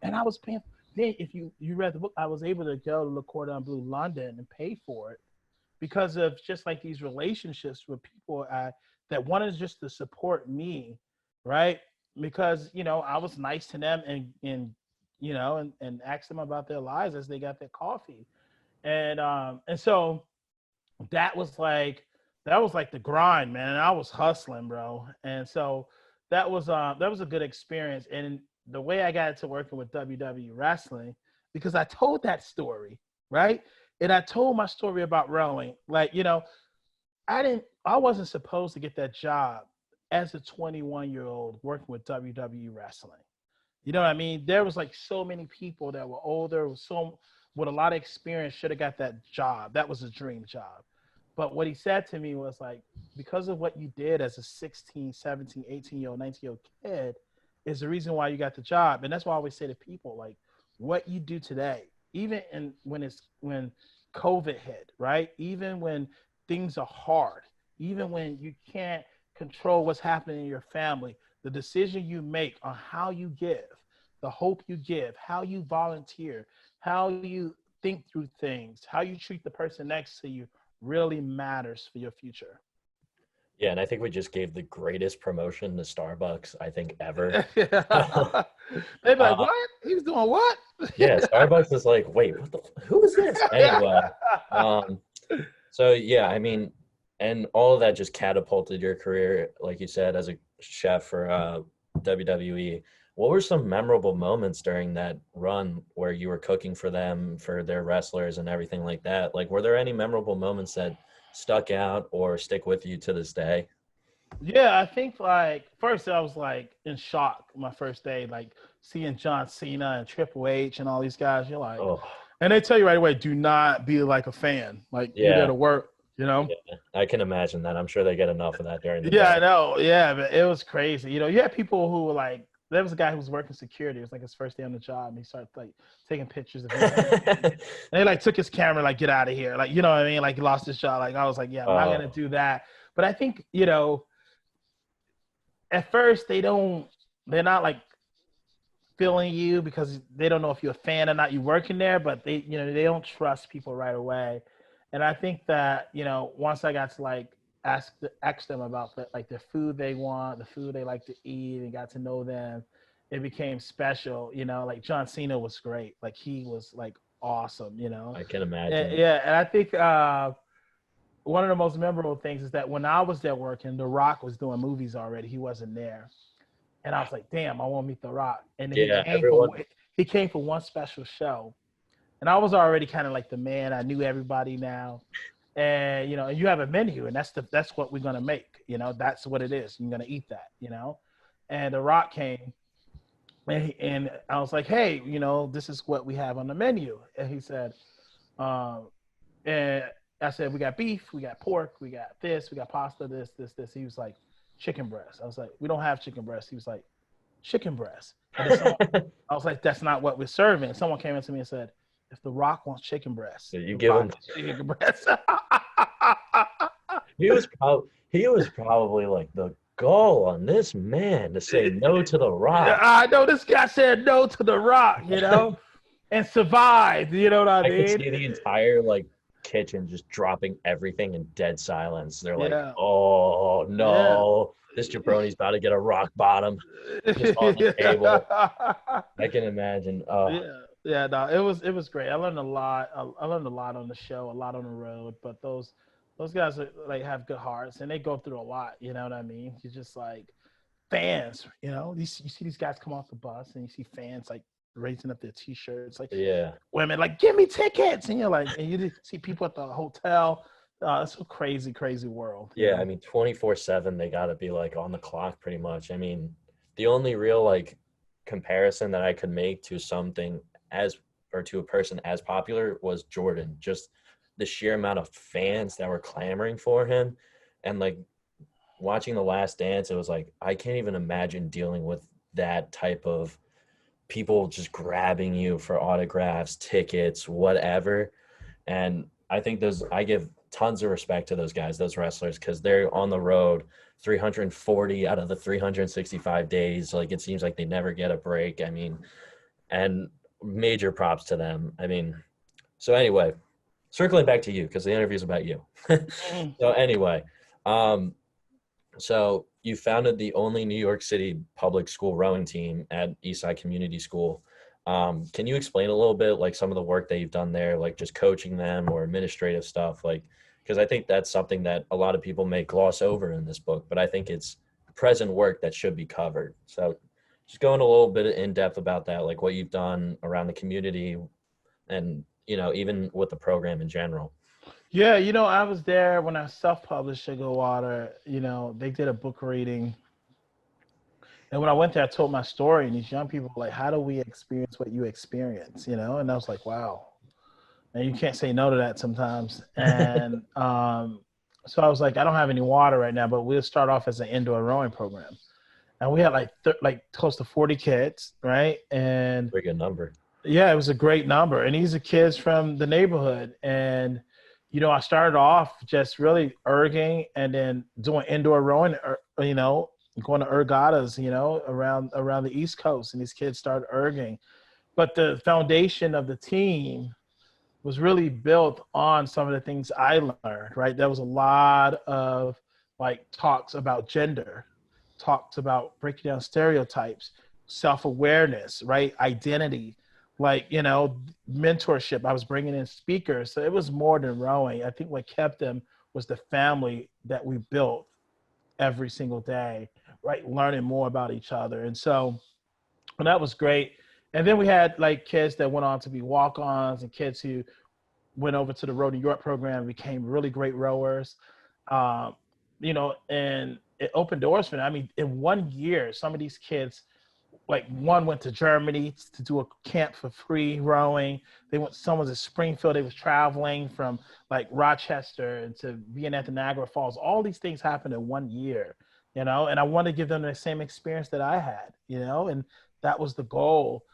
And I was paying. Then, if you read the book, I was able to go to Le Cordon Bleu London and pay for it because of just like these relationships with people that wanted just to support me, right? Because I was nice to them and asked them about their lives as they got their coffee, and so that was like the grind, man. I was hustling, bro. And so that was a good experience. And the way I got into working with WWE wrestling, because I told that story, right? And I told my story about rowing. Like, I wasn't supposed to get that job as a 21-year-old working with WWE wrestling. You know what I mean? There was like so many people that were older, with a lot of experience should have got that job. That was a dream job. But what he said to me was like, because of what you did as a 16, 17, 18-year-old, 19-year-old kid is the reason why you got the job. And that's why I always say to people, like, what you do today, even when COVID hit, right? Even when things are hard, even when you can't control what's happening in your family, the decision you make on how you give, the hope you give, how you volunteer, how you think through things, how you treat the person next to you really matters for your future. Yeah, and I think we just gave the greatest promotion to Starbucks, I think, ever. They'd be like, uh, what? He was doing what? yeah, Starbucks is like, wait, who is this? Anyway, um, so yeah, I mean, and all of that just catapulted your career, like you said, as a chef for WWE. What were some memorable moments during that run where you were cooking for them, for their wrestlers and everything like that? Like, were there any memorable moments that stuck out or stick with you to this day? Yeah, I think like first I was like in shock my first day, like seeing John Cena and Triple H and all these guys. You're like, Oh, and they tell you right away, do not be like a fan. Like you're there yeah, to work, you know? yeah. I can imagine that. I'm sure they get enough of that during the Yeah, I day. know. Yeah, but it was crazy. You know, you had people who were like, there was a guy who was working security. It was like his first day on the job, and he started like taking pictures of him. And he like took his camera, like, get out of here. Like, you know what I mean? Like he lost his job. Like I was like, yeah, I'm not gonna Oh, do that. But I think, you know, at first they're not like feeling you because they don't know if you're a fan or not. You working there, but they don't trust people right away. And I think that once I got to like ask them about like the food they want, the food they like to eat, and got to know them, it became special. Like John Cena was great. Like he was like awesome. I can imagine. Yeah, and I think one of the most memorable things is that when I was there working, The Rock was doing movies already. He wasn't there. And I was like, damn, I want to meet The Rock. And then Yeah, everyone. he came for one special show. And I was already kind of like the man. I knew everybody now. And you have a menu, and that's what we're gonna make. That's what it is. You're gonna eat that. And The Rock came, and I was like, hey, this is what we have on the menu. And he said, um, and I said, we got beef, we got pork, we got this, we got pasta, this. He was like, chicken breast. I was like, we don't have chicken breast. He was like, chicken breast. And then I was like, that's not what we're serving. And someone came into me and said, if The Rock wants chicken breast, So you The give Rock him. gets chicken breast. He was probably like the goal on this man to say no to the Rock. I know this guy said no to The Rock, and survived. You know what I I could mean? see the entire like kitchen just dropping everything in dead silence. They're like, Yeah, "Oh yeah. no, this jabroni's about to get a rock bottom just on the table." Yeah. I can imagine. Oh, Yeah, no, it was great. I learned a lot. I learned a lot on the show, a lot on the road. But those guys are, like, have good hearts, and they go through a lot. You know what I mean? You're just like fans. You see these guys come off the bus, and you see fans like raising up their T-shirts, like yeah, women like, give me tickets, and you're like, and you see people at the hotel. It's a crazy, crazy world. yeah. I mean, 24/7, they got to be like on the clock, pretty much. I mean, the only real like comparison that I could make to something as or to a person as popular was Jordan. Just the sheer amount of fans that were clamoring for him, and like watching The Last Dance, it was like I can't even imagine dealing with that type of people just grabbing you for autographs, tickets, whatever. And I think I give tons of respect to those guys, those wrestlers, because they're on the road 340 out of the 365 days. Like it seems like they never get a break. I mean, and major props to them. I mean, so anyway, circling back to you because the interview is about you. Mhm. So anyway, um, so you founded the only New York City public school rowing team at Eastside Community School. Can you explain a little bit like some of the work that you've done there, like just coaching them or administrative stuff? Like, because I think that's something that a lot of people may gloss over in this book, but I think it's present work that should be covered. So just going a little bit in depth about that, like what you've done around the community and, even with the program in general. Yeah, I was there when I self-published Sugar Water. They did a book reading, and when I went there, I told my story, and these young people were like, "How do we experience what you experience?" And I was like, "Wow." And you can't say no to that sometimes. And So I was like, I don't have any water right now, but we'll start off as an indoor rowing program. And we had like close to 40 kids, right? And Pretty good number. yeah, it was a great number. And these are kids from the neighborhood. And, I started off just really erging and then doing indoor rowing, going to ergatas, around the East Coast. And these kids started erging. But the foundation of the team was really built on some of the things I learned, right? There was a lot of like talks about gender, talks about breaking down stereotypes, self-awareness, right? Identity, like, mentorship. I was bringing in speakers. So it was more than rowing. I think what kept them was the family that we built every single day, right? Learning more about each other. And so, and that was great. And then we had like kids that went on to be walk-ons and kids who went over to the Row New York program, became really great rowers, and it opened doors for them. I mean, in 1 year, some of these kids, like one went to Germany to do a camp for free rowing. Some was at Springfield. They was traveling from like Rochester to being at the Niagara Falls. All these things happened in 1 year, and I wanted to give them the same experience that I had, and that was the goal.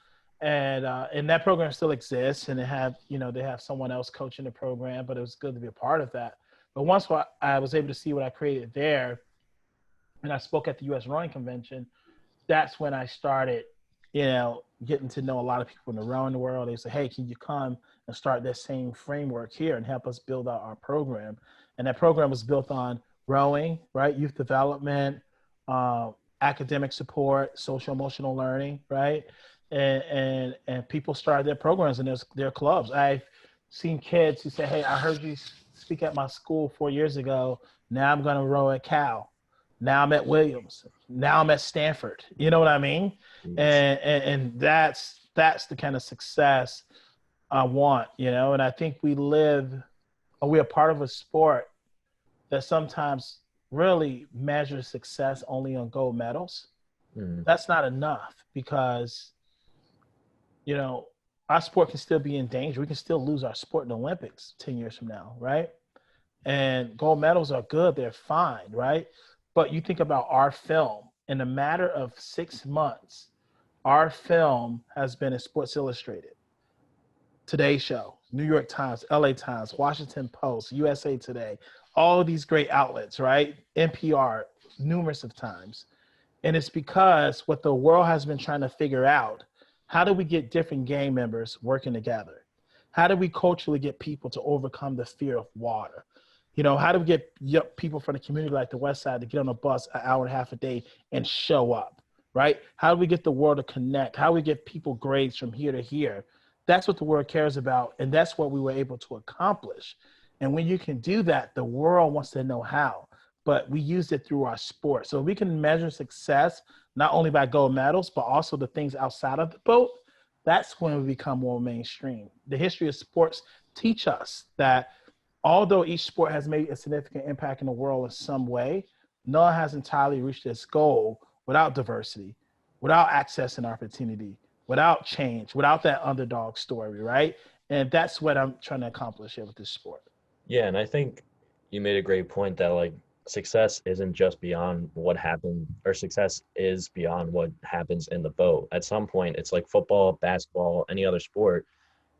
And that program still exists, and they have someone else coaching the program, but it was good to be a part of that. But once I was able to see what I created there, and I spoke at the U.S. Rowing Convention, that's when I started, getting to know a lot of people in the rowing world. They say, "Hey, can you come and start that same framework here and help us build out our program?" And that program was built on rowing, right, youth development, academic support, social emotional learning, right, and people started their programs and their clubs. I've seen kids who say, "Hey, I heard you speak at my school 4 years ago. Now I'm going to row at Cal. Now I'm at Williams. Now I'm at Stanford." You know what I mean? Yes. And that's the kind of success I want. And I think we're part of a sport that sometimes really measures success only on gold medals. Mm. That's not enough because you know, our sport can still be in danger. We can still lose our sport in the Olympics 10 years from now, right? And gold medals are good, they're fine, right? But you think about our film, in a matter of 6 months, our film has been in Sports Illustrated, Today Show, New York Times, LA Times, Washington Post, USA Today, all of these great outlets, right? NPR, numerous of times. And it's because what the world has been trying to figure out, how do we get different gang members working together? How do we culturally get people to overcome the fear of water? How do we get people from the community like the West Side to get on a bus an hour and a half a day and show up, right? How do we get the world to connect? How do we get people grades from here to here? That's what the world cares about, and that's what we were able to accomplish. And when you can do that, the world wants to know how. But we use it through our sport. So we can measure success not only by gold medals, but also the things outside of the boat. That's when we become more mainstream. The history of sports teach us that although each sport has made a significant impact in the world in some way, none has entirely reached its goal without diversity, without access and opportunity, without change, without that underdog story, right? And that's what I'm trying to accomplish here with this sport. Yeah, and I think you made a great point that like success isn't just beyond what happened, or success is beyond what happens in the boat. At some point, it's like football, basketball, any other sport.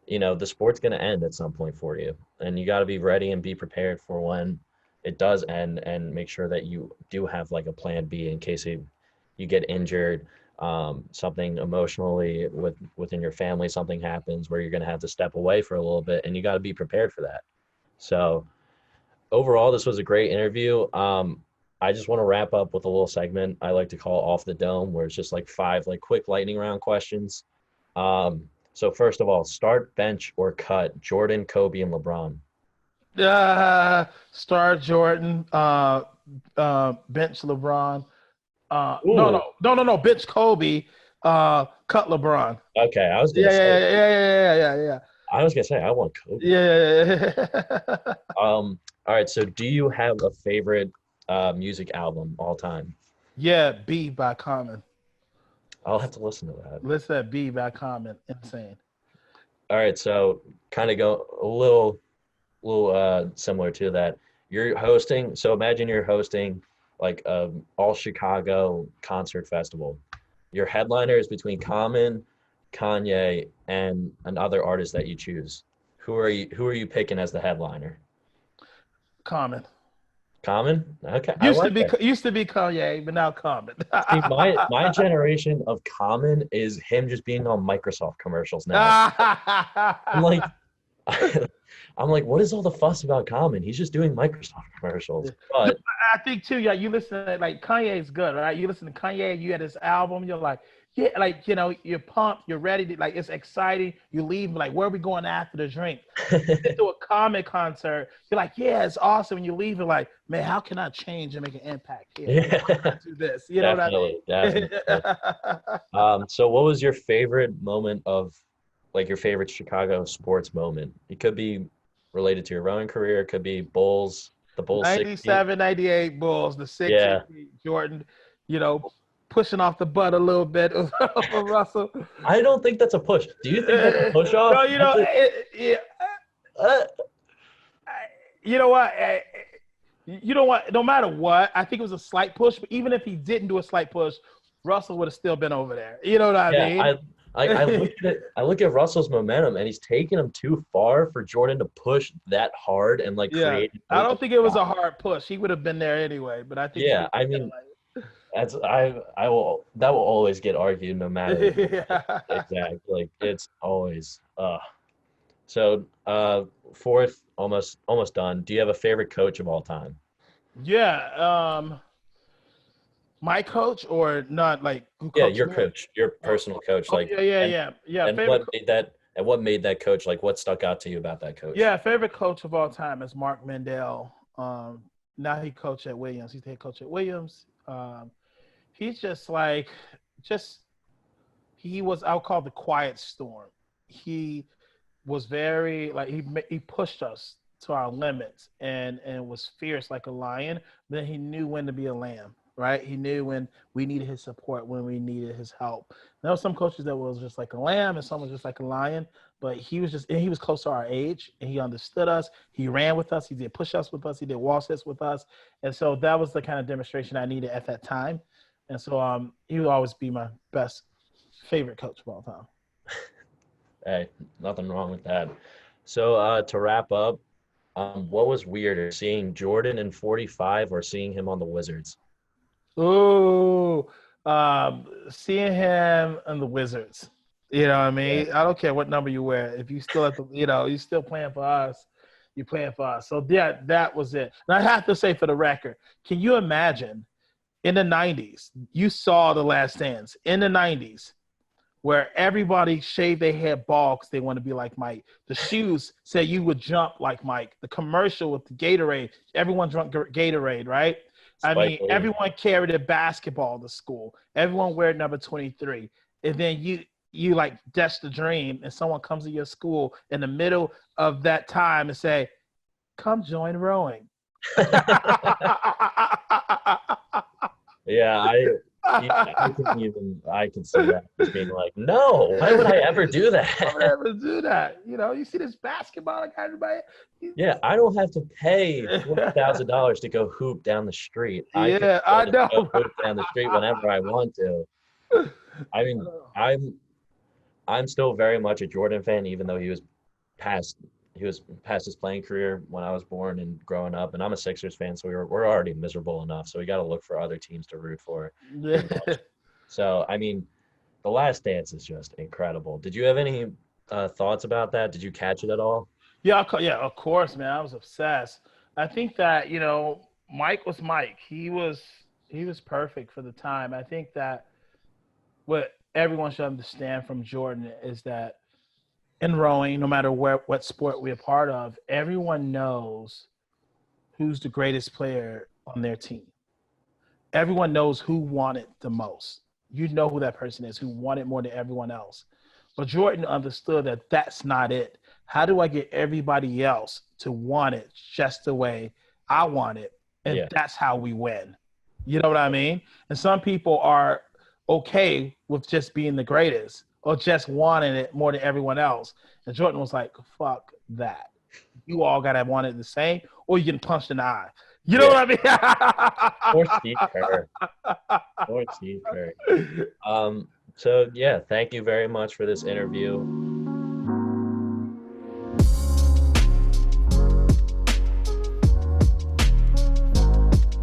The sport's going to end at some point for you, and you got to be ready and be prepared for when it does end, and make sure that you do have like a plan B in case you get injured, something emotionally within your family, something happens where you're going to have to step away for a little bit, and you got to be prepared for that. So overall, this was a great interview. I just want to wrap up with a little segment I like to call Off the Dome, where it's just like five like quick lightning round questions. So first of all, start, bench, or cut Jordan, Kobe, and LeBron. Start Jordan, bench LeBron. No, Ooh, no, no, no, no. Bench Kobe, cut LeBron. okay. Yeah, yeah, yeah, yeah, yeah, yeah, I was gonna say I want Kobe. yeah, yeah. All right. So do you have a favorite music album all time? Yeah, B by Common. I'll have to listen to that. Listen to B by Common. Insane. All right. So kind of go a little similar to that. you're hosting. So imagine you're hosting like all Chicago concert festival. Your headliner is between Common, Kanye, and another artist that you choose. Who are you picking as the headliner? Common. Common? Okay, I like that. Used to be Kanye, but now Common. See, my generation of Common is him just being on Microsoft commercials now. I'm like, I'm like, what is all the fuss about Common? He's just doing Microsoft commercials. No, But I think too. Yeah, you listen to like Kanye's good, right? You listen to Kanye, you had his album, you're like, yeah, like you're pumped, you're ready to like, it's exciting. You leave like, where are we going after the drink? Get to a Common concert, you're like, yeah, it's awesome. And you leave, you're like, man, how can I change and make an impact here? yeah, How can I do this? You know what I mean? definitely. So what was your favorite moment of like your favorite Chicago sports moment? It could be related to your rowing career, it could be the Bulls 60. 97, 98 Bulls, the six Yeah. Jordan, pushing off the butt a little bit for Russell. I don't think that's a push. Do you think that's a push off? No, Uh, you know what? You know what? No matter what, I think it was a slight push. But even if he didn't do a slight push, Russell would have still been over there. You know what I yeah, mean? I look at it, I look at Russell's momentum and he's taking him too far for Jordan to push that hard and like Yeah, create. I don't think it was a hard push. He would have been there anyway. But I think. Yeah, I mean, that's I will that will always get argued no matter exactly. Like it's always so fourth, almost done. Do you have a favorite coach of all time? Yeah. My coach or not like who Yeah, coached your me? coach, your personal coach, like Yeah. and Favorite. what made that coach, like what stuck out to you about that coach? Yeah, favorite coach of all time is Mark Mendel. Now he coach at Williams. He's the head coach at Williams. He's just like, he was, I'll call the quiet storm. He was very like he pushed us to our limits and was fierce like a lion. Then he knew when to be a lamb. Right, he knew when we needed his support, when we needed his help. There were some coaches that was just like a lamb, and some was just like a lion. But he was close to our age, and he understood us. He ran with us. He did push-ups with us. He did wall sits with us, and so that was the kind of demonstration I needed at that time. And so he will always be my best favorite coach of all time. Hey, nothing wrong with that. So to wrap up, what was weirder, seeing Jordan in 45 or seeing him on the Wizards? Ooh, seeing him and the Wizards. You know what I mean? Yeah. I don't care what number you wear. If you still at the, you still playing for us. You're playing for us. So yeah, that was it. And I have to say, for the record, can you imagine in the '90s? You saw The Last Dance in the '90s, where everybody shaved their head bald because they want to be like Mike. The shoes said you would jump like Mike. The commercial with the Gatorade, everyone drank Gatorade, right? I Spike mean, Lee. everyone carried a basketball to school. Everyone wear number 23. And then you like dash the dream, and someone comes to your school in the middle of that time and say, "Come join rowing." Yeah, I can see that as being like, no, why would I ever do I would that? never do that. You see this basketball like everybody. Yeah, I don't have to pay $20,000 to go hoop down the street. I can Yeah, I just go know. hoop down the street whenever I want to. I mean, I'm still very much a Jordan fan, even though past he was past his playing career when I was born and growing up. And I'm a Sixers fan, so we're already miserable enough. So we got to look for other teams to root for. Yeah. So I mean, The Last Dance is just incredible. Did you have any thoughts about that? Did you catch it at all? Yeah, of course, man. I was obsessed. I think that, Mike was Mike. He was perfect for the time. I think that what everyone should understand from Jordan is that in rowing, no matter what sport we're a part of, everyone knows who's the greatest player on their team. Everyone knows who won it the most. You know who that person is, who won it more than everyone else. But Jordan understood that that's not it. How do I get everybody else to want it just the way I want it? And Yeah. that's how we win. You know what I mean? And some people are okay with just being the greatest or just wanting it more than everyone else. And Jordan was like, fuck that. You all gotta want it the same, or you getting punched in the eye. You know Yeah. what Or Steve Kerr. Or Steve Kerr. I mean? So yeah, thank you very much for this interview.